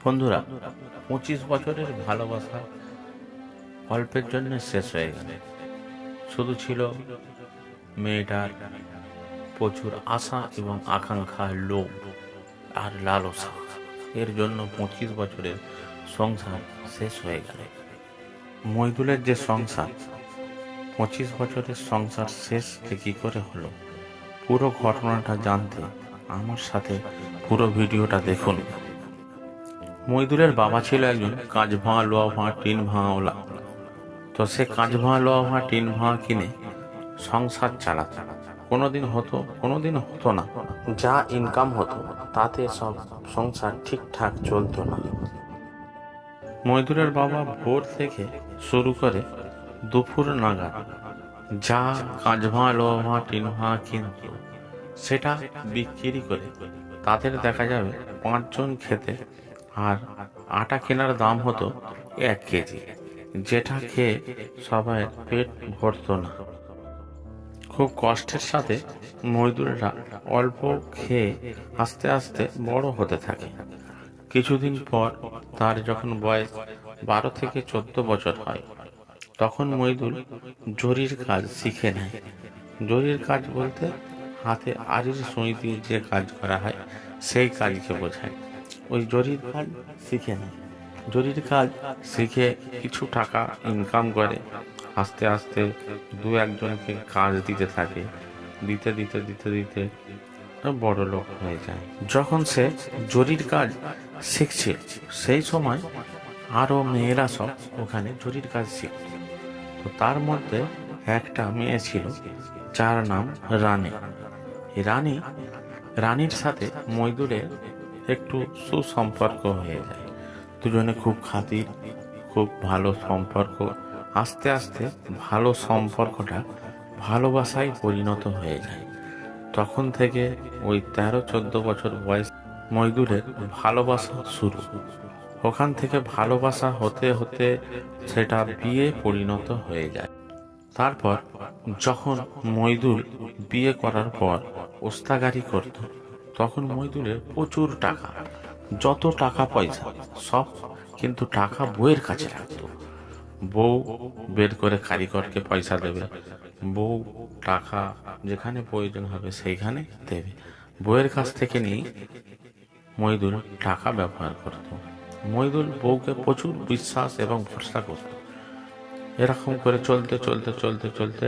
বন্ধুরা, 25 বছরের ভালোবাসা অল্পের জন্য শেষ হয়ে গেল। শুধু ছিল মেয়েটার প্রচুর আশা এবং আকাঙ্ক্ষা, লোভ আর লালসা। এর জন্য 25 বছরের সংসার শেষ হয়ে গেল। মইদুলের যে সংসার, 25 বছরের সংসার শেষ কি করে হলো, পুরো ঘটনাটা জানতে আমার সাথে পুরো ভিডিওটা দেখুন। মইদুলের বাবা ছিল একজন কাঁচ ভাঙা, লোহা ভাঙা, টিন ভাঙাওয়ালা। তো সে কাঁচ ভাঙা, লোহা ভাঙা, টিন ভাঙা কিনে সংসার চালাত। কোনোদিন হতো, কোনোদিন হতো না। যা ইনকাম হতো তাতে সব সংসার ঠিকঠাক চলতো না। মইদুলের বাবা ভোর থেকে শুরু করে দুপুর নাগাদ যা কাঁচ ভাঙা, লোহা ভাঙা, টিন ভাঙা কিনত, সেটা বিক্রি করে তাদের দেখা যাবে 5 জন খেতে। আর আটা কেনার দাম হতো 1 কেজি, যেটা খেয়ে সবাই পেট ভরত না। খুব কষ্টের সাথে মইদুলরা অল্প খেয়ে আস্তে আস্তে বড় হতে থাকে। কিছুদিন পর তার যখন বয়স 12 থেকে 14 বছর হয়, তখন মইদুল জরির কাজ শিখে নেয়। জরির কাজ বলতে হাতে আড়ির সুই দিয়ে যে কাজ করা হয় সেই কাজকে বোঝায়। ওই জরির কাজ শিখে নেয়। জরির কাজ শিখে কিছু টাকা ইনকাম করে। আস্তে আস্তে 2-1 জনকে কাজ দিতে থাকে। দিতে দিতে দিতে দিতে বড় লোক হয়ে যায়। যখন সে জরির কাজ শিখছে, সেই সময় আরো মেয়েরা সব ওখানে জরির কাজ শিখত। তো তার মধ্যে একটা মেয়ে ছিল যার নাম রানী। রানীর সাথে মইদুলের একটু সুসম্পর্ক হয়ে যায়। দুজনে খুব খাতির, খুব ভালো সম্পর্ক। আস্তে আস্তে ভালো সম্পর্কটা ভালোবাসায় পরিণত হয়ে যায়। তখন থেকে ওই 13-14 বছর বয়স মইদুলের ভালোবাসা শুরু। ওখান থেকে ভালোবাসা হতে হতে সেটা বিয়ে পরিণত হয়ে যায়। তারপর যখন মইদুল বিয়ে করার পর ওস্তাগারি করত, তখন মইদুলের প্রচুর টাকা, যত টাকা পয়সা সব কিন্তু টাকা বউয়ের কাছে রাখত। বউ বের করে কারিগরকে পয়সা দেবে, বউ টাকা যেখানে প্রয়োজন হবে সেইখানে দেবে। বউয়ের কাছ থেকে নিয়ে মইদুল টাকা ব্যবহার করত। মইদুল বউকে প্রচুর বিশ্বাস এবং ভরসা করত। এরকম করে চলতে চলতে চলতে চলতে